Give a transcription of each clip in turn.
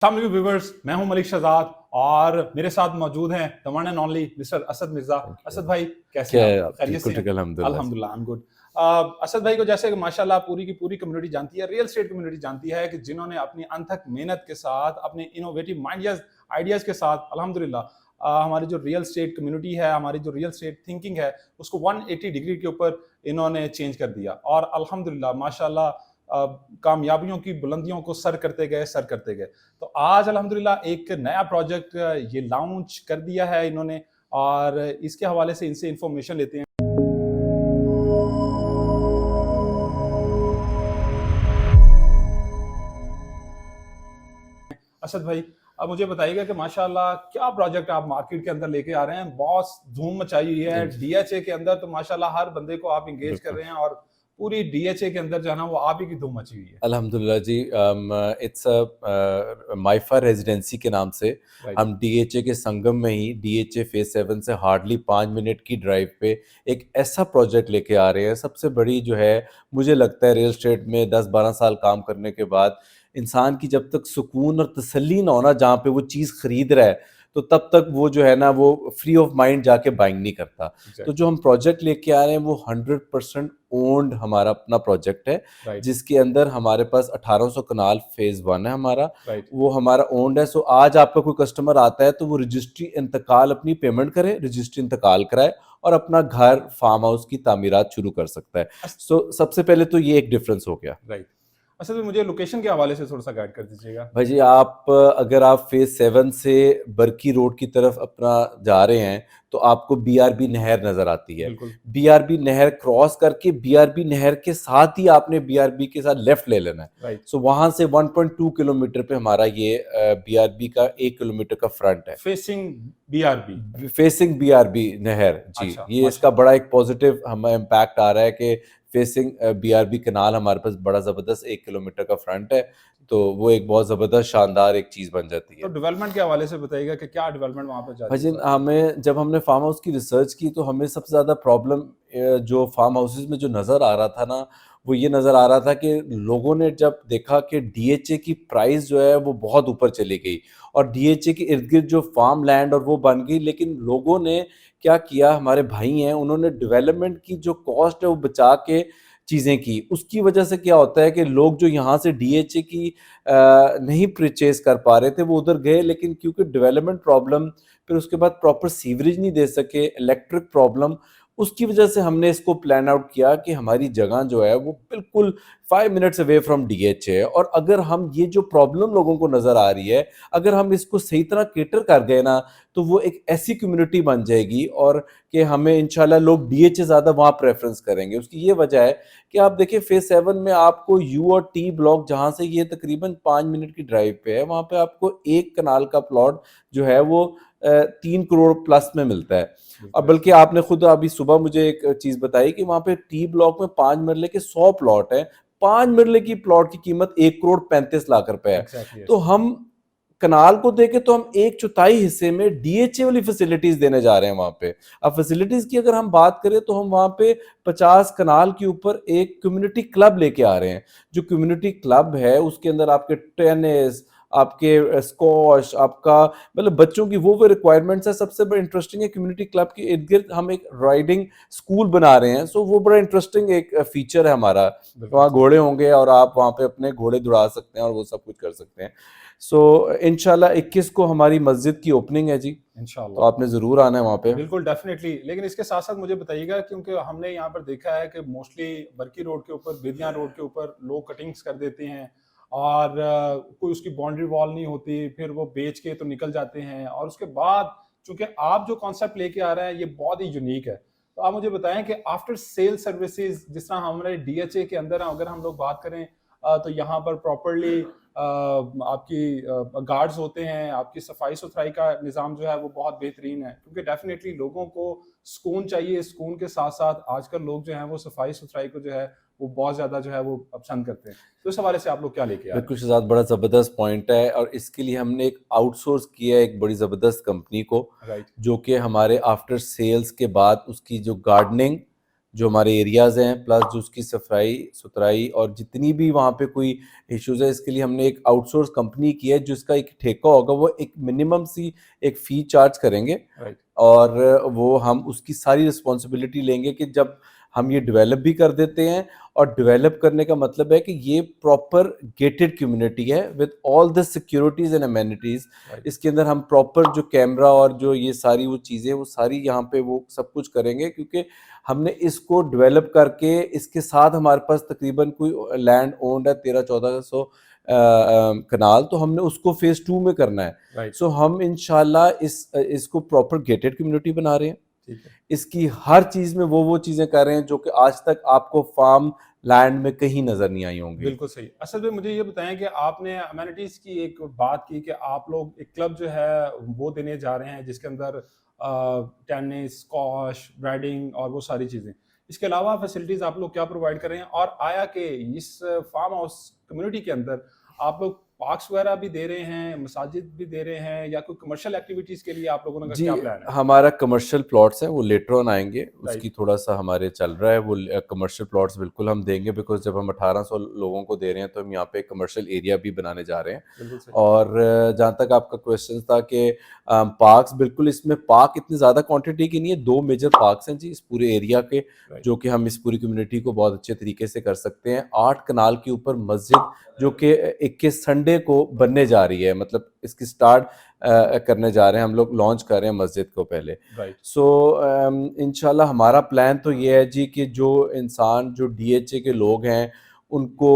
Viewers, मैं हूं मलिक शहजाद और मेरे साथ मौजूद हैं the one and only mister Asad Mirza. Asad भाई, कैसे क्या हैं है आप? आप? खैरियत ठीक से हैं? ठीक अल्हम्दुलिल्लाह जी। अल्हम्दुलिल्लाह, आई एम गुड। असद भाई को जैसे कि माशाल्लाह पूरी की पूरी कम्युनिटी जानती है, रियल एस्टेट कम्युनिटी जानती है कि जिन्होंने अपनी अनथक मेहनत के साथ, अपने इनोवेटिव आइडियाज के साथ अल्हम्दुलिल्लाह हमारी जो रियल एस्टेट कम्युनिटी है, हमारी जो रियल एस्टेट थिंकिंग है, उसको 180 डिग्री के ऊपर इन्होंने चेंज कर दिया और अल्हम्दुलिल्लाह माशाल्लाह कामयाबियों की बुलंदियों को सर करते गए। तो आज अल्हम्दुलिल्लाह एक नया प्रोजेक्ट ये लॉन्च कर दिया है इन्होंने और इसके हवाले से इनसे इंफॉर्मेशन लेते हैं। असद भाई, अब मुझे बताइएगा कि माशाल्लाह क्या प्रोजेक्ट आप मार्केट के अंदर लेके आ रहे हैं? बहुत धूम मचाई हुई है जी, डीएचए के अंदर, तो माशाल्लाह हर बंदे को आप एंगेज कर बिल्कुल। रहे हैं और पूरी डीएचए के अंदर जो है ना वो आप ही की धूम मची हुई है। अल्हम्दुलिल्लाह जी। इट्स माइफा रेजिडेंसी के नाम से राइट। हम डीएचए के संगम में ही डीएचए फेज़ 7 से हार्डली 5 मिनट की ड्राइव पे एक ऐसा प्रोजेक्ट लेके आ रहे हैं। सबसे बड़ी जो है, मुझे लगता है रियल एस्टेट में 10-12 साल काम करने के बाद इंसान की जब तक सुकून और तसल्ली ना हो ना जहाँ पे वो चीज़ खरीद रहा है, तो तब तक वो जो है ना वो फ्री ऑफ माइंड जाके बाइंग नहीं करता। तो जो एग्जैक्टली। हम प्रोजेक्ट लेके आ रहे हैं वो 100% ओन्ड हमारा अपना प्रोजेक्ट है। राइट। जिसके अंदर हमारे पास 1800 कनाल फेज़ 1 है हमारा, राइट। वो हमारा ओन्ड है। सो आज आपका कोई कस्टमर आता है तो वो रजिस्ट्री इंतकाल अपनी पेमेंट करे, रजिस्ट्री इंतकाल कराए और अपना घर, फार्म हाउस की तामीरात शुरू कर सकता है। सो सबसे पहले तो ये एक डिफरेंस हो गया। राइट। अच्छा, तो मुझे लोकेशन के हवाले से थोड़ा सा गाइड कर दीजिएगा। भाई जी, अगर आप फेज़ 7 से बरकी रोड की तरफ अपना जा रहे हैं, तो आपको बीआरबी नहर नज़र आती है। बिल्कुल। बीआरबी नहर क्रॉस करके बीआरबी नहर के साथ ही आपने बीआरबी के साथ लेफ्ट ले लेना है। राइट। सो वहाँ से 1.2 किलोमीटर पे हमारा ये बीआरबी का 1 किलोमीटर का फ्रंट है। Facing BRB. फेसिंग बीआरबी नहर जी, अच्छा, ये इसका माशाल्लाह। बड़ा एक पॉजिटिव हमें इम्पैक्ट आ रहा है कि फेसिंग बीआरबी कनाल हमारे पास बड़ा ज़बरदस्त 1 किलोमीटर का फ्रंट है, तो वो एक बहुत ज़बरदस्त शानदार एक चीज़ बन जाती तो है। डेवलपमेंट के हवाले से बताइएगा कि क्या डेवलपमेंट वहाँ पे जा भजन, जा हमें जब हमने फार्म हाउस की रिसर्च की तो हमें सबसे ज़्यादा प्रॉब्लम जो फार्म हाउसेस में जो नज़र आ रहा था ना, वो ये नज़र आ रहा था कि लोगों ने जब देखा कि डीएचए की प्राइस जो है वो बहुत ऊपर चली गई और डीएचए के इर्द गिर्द जो फार्म लैंड और वो बन गई, लेकिन लोगों ने क्या किया, हमारे भाई हैं, उन्होंने डेवलपमेंट की जो कॉस्ट है वो बचा के चीज़ें की। उसकी वजह से क्या होता है कि लोग जो यहाँ से डीएचए की नहीं परचेज कर पा रहे थे वो उधर गए, लेकिन क्योंकि डेवलपमेंट प्रॉब्लम, फिर उसके बाद प्रॉपर सीवरेज नहीं दे सके, इलेक्ट्रिक प्रॉब्लम, उसकी वजह से हमने इसको प्लान आउट किया कि हमारी जगह जो है वो बिल्कुल 5 मिनट्स अवे फ्रॉम डीएचए है। और अगर हम ये जो प्रॉब्लम लोगों को नज़र आ रही है, अगर हम इसको सही तरह केटर कर गए ना, तो वो एक ऐसी कम्युनिटी बन जाएगी और कि हमें इंशाल्लाह लोग डीएचए ज़्यादा वहाँ प्रेफरेंस करेंगे। उसकी ये वजह है कि आप देखिए फेज़ 7 में आपको यू और टी ब्लॉक, जहाँ से ये तकरीबन 5 मिनट की ड्राइव पे है, वहाँ पे आपको 1 कनाल का प्लॉट जो है वो 3 करोड़ प्लस में मिलता है। और बिल्कुल। बल्कि आपने खुद अभी सुबह मुझे एक चीज़ बताई कि वहाँ पे टी ब्लॉक में 5 मरले के 100 प्लॉट हैं। 5 मरले की प्लॉट की कीमत 1 करोड़ 35 लाख रुपए है। एग्जैक्टली तो ऐसे। हम कनाल को देके तो हम 1/4 हिस्से में डीएचए वाली फैसिलिटीज देने जा रहे हैं वहाँ पे। अब फैसिलिटीज की अगर हम बात करें तो हम वहाँ पे 50 कनाल के ऊपर एक कम्युनिटी क्लब लेके आ रहे हैं। जो कम्युनिटी क्लब है उसके अंदर आपके टेनिस, आपके स्क्वॉश, आपका मतलब बच्चों की वो रिक्वायरमेंट्स है। सबसे बड़ा इंटरेस्टिंग है, कम्युनिटी क्लब के इर्द गिर्द हम एक राइडिंग स्कूल बना रहे हैं। सो वो बड़ा इंटरेस्टिंग एक फीचर है हमारा। बिल्कुल वहाँ सही। घोड़े होंगे और आप वहाँ पे अपने घोड़े दौड़ा सकते हैं और वो सब कुछ कर सकते हैं। सो इंशाल्लाह 21 को हमारी मस्जिद की ओपनिंग है जी, तो इंशाल्लाह। आपने ज़रूर आना है वहाँ पे। बिल्कुल डेफिनेटली, लेकिन इसके साथ साथ मुझे बताइएगा, क्योंकि हमने यहाँ पर देखा है कि मोस्टली बरकी रोड के ऊपर, बेदिया रोड के ऊपर लोग कटिंग्स कर देते हैं और कोई उसकी बाउंड्री वॉल नहीं होती, फिर वो बेच के तो निकल जाते हैं और उसके बाद चूंकि आप जो कॉन्सेप्ट लेके आ रहे हैं ये बहुत ही यूनिक है। तो आप मुझे बताएं कि आफ्टर सेल सर्विसेज जिस तरह हमारे डीएचए के अंदर अगर हम लोग बात करें, तो यहाँ पर प्रॉपरली आपकी गार्ड्स होते हैं, आपकी सफाई सुथराई का निज़ाम जो है वो बहुत बेहतरीन है, क्योंकि डेफिनेटली लोगों को सुकून चाहिए। सुकून के साथ साथ आजकल लोग जो हैं वो सफाई सुथराई को जो है वो बहुत ज़्यादा जो है वो पसंद करते हैं। तो इस हवाले से आप लोग क्या लेके आ रहे बिल्कुल शहज़ाद, बड़ा ज़बरदस्त पॉइंट है और इसके लिए हमने एक आउटसोर्स किया है एक बड़ी ज़बरदस्त कंपनी को, हैं? राइट। जो कि हमारे आफ्टर सेल्स के बाद उसकी जो गार्डनिंग, जो हमारे एरियाज़ हैं, प्लस जो उसकी सफाई सुथराई और जितनी भी वहाँ पे कोई इश्यूज़ है, इसके लिए हमने एक आउटसोर्स कंपनी की है, जिसका एक ठेका होगा, वो एक मिनिमम सी एक फ़ी चार्ज करेंगे राइट। और वो हम उसकी सारी रिस्पॉन्सिबिलिटी लेंगे कि जब हम ये डेवलप भी कर देते हैं, और डेवलप करने का मतलब है कि ये प्रॉपर गेटेड कम्युनिटी है with all the securities and amenities. Right. इसके अंदर हम प्रॉपर जो कैमरा और जो ये सारी वो चीज़ें, वो सारी यहाँ पे वो सब कुछ करेंगे, क्योंकि हमने इसको डेवलप करके इसके साथ हमारे पास तकरीबन कोई लैंड ओन्ड है 1300-1400 कनाल, तो हमने उसको फेज़ 2 में करना है। राइट। सो हम इंशाल्लाह इसको प्रॉपर गेटेड कम्युनिटी बना रहे हैं। ठीक है। इसकी हर चीज़ में वो चीज़ें कर रहे हैं जो कि आज तक आपको फार्म लैंड में कहीं नज़र नहीं आई होंगी। बिल्कुल सही। असद भाई मुझे ये बताएँ कि आपने अमेनिटीज़ की एक बात की कि आप लोग एक क्लब जो है वो देने जा रहे हैं जिसके अंदर टेनिस, स्क्वॉश, ब्राइडिंग और वो सारी चीज़ें। इसके अलावा फैसिलिटीज़ आप लोग क्या प्रोवाइड कर रहे हैं? और आया कि इस फार्म हाउस कम्युनिटी के अंदर आप लोग पार्क्स वगैरह भी दे रहे हैं, मसाजिद भी दे रहे हैं या कोई कमर्शियल एक्टिविटीज़ के लिए आप लोगों का जी, क्या प्लान है? हमारा कमर्शियल प्लॉट्स हैं, वो लेटर ऑन आएँगे, राइट। उसकी थोड़ा-सा हमारे चल रहा है, वो कमर्शियल प्लॉट्स बिल्कुल हम देंगे, बिकॉज़ जब हम 1800 लोगों को दे रहे हैं, तो हम यहाँ पे कमर्शियल एरिया भी बनाने जा रहे हैं। बिल्कुल सही। और जहाँ तक आपका क्वेश्चन था कि पार्क्स, बिल्कुल इसमें पार्क इतनी ज़्यादा क्वांटिटी के नहीं है, 2 मेजर पार्क्स हैं जी इस पूरे एरिया के, राइट। जो कि हम इस पूरी कम्युनिटी को बहुत अच्छे तरीके से कर सकते हैं। 8 कनाल के ऊपर मस्जिद, जो कि 21 संडे को बनने जा रही है, मतलब इसकी स्टार्ट करने जा रहे हैं हम लोग, लॉन्च कर रहे हैं मस्जिद को पहले। राइट। सो इंशाल्लाह हमारा प्लान तो ये है जी कि जो इंसान जो डीएचए के लोग हैं, उनको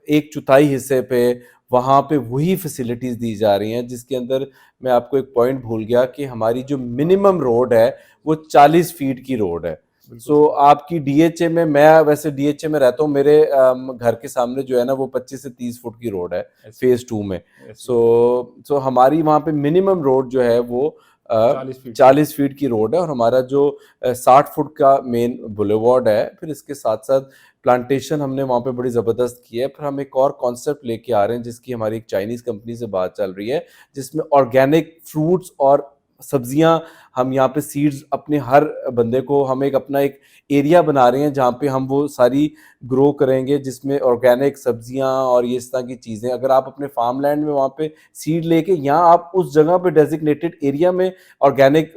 1/4 हिस्से पे वहाँ पे वही फैसिलिटीज़ दी जा रही हैं, जिसके अंदर मैं आपको एक पॉइंट भूल गया कि हमारी जो मिनिमम रोड है वो 40 फीट की रोड है। बिल्कुल सो सही। आपकी डीएचए में, मैं वैसे डीएचए में रहता हूँ, मेरे घर के सामने जो है ना वो 25 से 30 फुट की रोड है ऐसी फेज़ 2 में। ऐसी सो हमारी वहाँ पे मिनिमम रोड जो है वो 40 फीट की। 40 फीट की रोड है, और हमारा जो 60 फुट का मेन बुलेवार्ड है। फिर इसके साथ-साथ प्लांटेशन हमने वहाँ पे बड़ी ज़बरदस्त की है। फिर हम एक और कॉन्सेप्ट लेके आ रहे हैं, जिसकी हमारी एक चाइनीज़ कंपनी से बात चल रही है, जिसमें ऑर्गेनिक फ्रूट्स और सब्जियाँ, हम यहाँ पे सीड्स अपने हर बंदे को, हम एक अपना एक एरिया बना रहे हैं जहाँ पे हम वो सारी ग्रो करेंगे, जिसमें ऑर्गेनिक सब्जियाँ और ये इस तरह की चीज़ें, अगर आप अपने फार्म लैंड में वहाँ पे सीड लेके, यहाँ आप उस जगह पे डेजिग्नेटेड एरिया में ऑर्गेनिक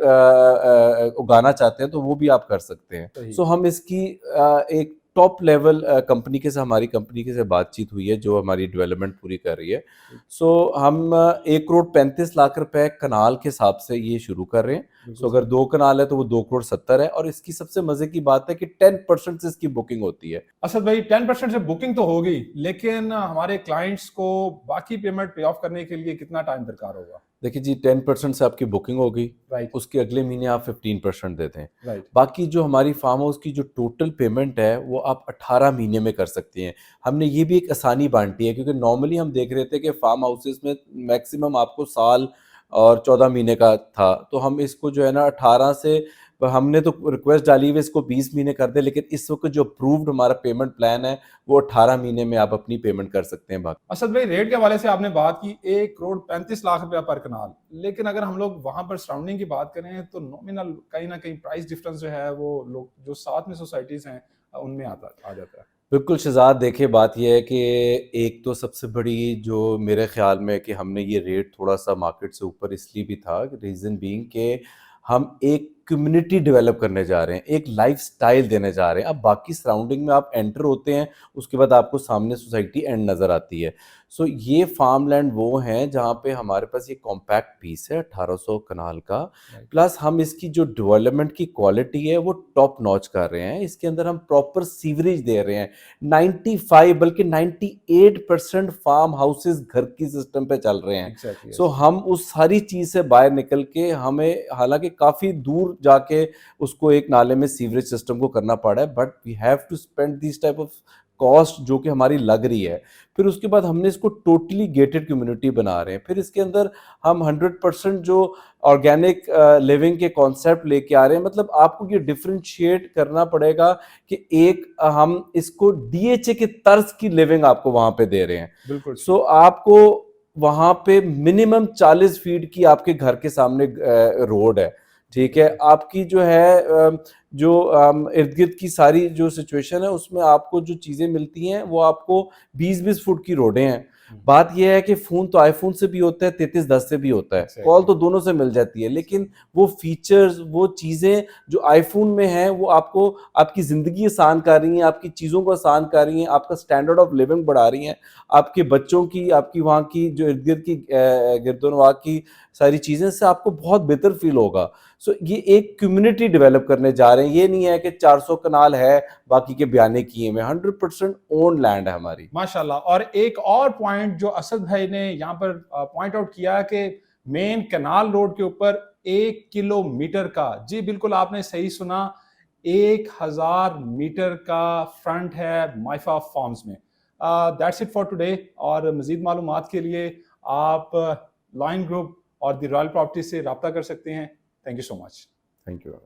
उगाना चाहते हैं, तो वो भी आप कर सकते हैं। सही। सो हम इसकी एक टॉप लेवल कंपनी के साथ, हमारी कंपनी के से बातचीत हुई है, जो हमारी डेवलपमेंट पूरी कर रही है। सो हम 1,35,00,000 रुपए कनाल के हिसाब से ये शुरू कर रहे हैं। बिल्कुल सो अगर सही। 2 कनाल है तो वो 2,70,00,000 है, और इसकी सबसे मजे की बात है कि 10% से इसकी बुकिंग होती है। असद भाई 10% से बुकिंग तो होगी, लेकिन हमारे क्लाइंट्स को बाकी पेमेंट पे ऑफ करने के लिए कितना टाइम दरकार होगा? देखिए जी, 10% से आपकी बुकिंग हो गई, राइट। उसके अगले महीने आप 15% देते हैं। राइट। बाकी जो हमारी फार्म हाउस की जो टोटल पेमेंट है, वो आप 18 महीने में कर सकती हैं। हमने ये भी एक आसानी बाँटी है, क्योंकि नॉर्मली हम देख रहे थे कि फार्म हाउसेज़ में मैक्सिमम आपको साल और 14 महीने का था। तो हम इसको जो है ना 18 से, हमने तो रिक्वेस्ट डाली हुई है इसको 20 महीने कर दें, लेकिन इस वक़्त जो अप्रूव्ड हमारा पेमेंट प्लान है, वो 18 महीने में आप अपनी पेमेंट कर सकते हैं बाकी। असद भाई रेट के हवाले से आपने बात की 1,35,00,000 रुपया पर कनाल, लेकिन अगर हम लोग वहां पर सराउंडिंग की बात करें तो नॉमिनल कहीं ना कहीं प्राइस डिफरेंस जो है वो लोग जो साथ में सोसाइटीज हैं उनमें आ जाता है। बिल्कुल शहज़ाद, देखिए बात ये है कि एक तो सबसे बड़ी जो मेरे ख़्याल में कि हमने ये रेट थोड़ा-सा मार्केट से ऊपर इसलिए भी था, रीज़न बीइंग कि हम एक कम्युनिटी डेवलप करने जा रहे हैं, एक लाइफ़स्टाइल देने जा रहे हैं। अब बाकी सराउंडिंग में आप एंटर होते हैं, उसके बाद आपको सामने सोसाइटी एंड नज़र आती है। सो ये फार्म लैंड वो हैं जहाँ पे हमारे पास ये कॉम्पैक्ट पीस है 1800 कनाल का, राइट। प्लस हम इसकी जो डेवलपमेंट की क्वालिटी है वो टॉप नॉच कर रहे हैं। इसके अंदर हम प्रॉपर सीवरेज दे रहे हैं। 95 बल्कि 98% फार्म हाउसेस घर की सिस्टम पे चल रहे हैं। एग्जैक्टली। सो हम उस सारी चीज़ से बाहर निकल के, हमें हालांकि काफ़ी दूर जाके उसको एक नाले में सीवरेज सिस्टम को करना पड़ा है, but we have to spend this type of cost जो कि हमारी लग रही है। फिर उसके बाद हमने इसको टोटली गेटेड कम्युनिटी बना रहे हैं। फिर इसके अंदर हम 100% जो ऑर्गेनिक लिविंग के कॉन्सेप्ट लेके आ रहे हैं। मतलब आपको ये डिफरेंशिएट करना पड़ेगा कि एक हम इसको डीएचए के तर्ज की लिविंग आपको वहां पे दे रहे हैं। बिल्कुल। सो आपको वहां पे मिनिमम 40 फीट की आपके घर के सामने रोड है, ठीक है, आपकी जो है जो इर्द-गिर्द की सारी जो सिचुएशन है उसमें आपको जो चीज़ें मिलती हैं वो आपको 20-20 फुट की रोडें हैं। बात ये है कि फ़ोन तो आईफ़ोन से भी होता है, 3310 से भी होता है, कॉल तो एग्जैक्टली। दोनों से मिल जाती है, लेकिन वो फीचर्स, वो चीज़ें जो आईफ़ोन में हैं वो आपको आपकी ज़िंदगी आसान कर रही हैं, आपकी चीज़ों को आसान कर रही हैं, आपका स्टैंडर्ड ऑफ लिविंग बढ़ा रही हैं, आपके बच्चों की, आपकी वहाँ की जो इर्द-गिर्द की गिरदोनवाह की सारी चीज़ें से आपको बहुत बेहतर फ़ील होगा। सो ये एक कम्युनिटी डेवलप करने जा रहे हैं, ये नहीं है कि 400 कनाल है, बाकी के बयाने किए हुए हैं, 100% ओन्ड लैंड है हमारी। माशाल्लाह। और एक और पॉइंट जो असद भाई ने यहाँ पर पॉइंट आउट किया कि मेन कनाल रोड के ऊपर 1 किलोमीटर का, जी बिल्कुल आपने सही सुना, 1000 मीटर का फ्रंट है माइफा फार्म्स में। That's it for today. और मजीद मालूमात के लिए आप लॉइन ग्रुप और द रॉयल प्रॉपर्टी से रब्ता कर सकते हैं। Thank you so much. Thank you.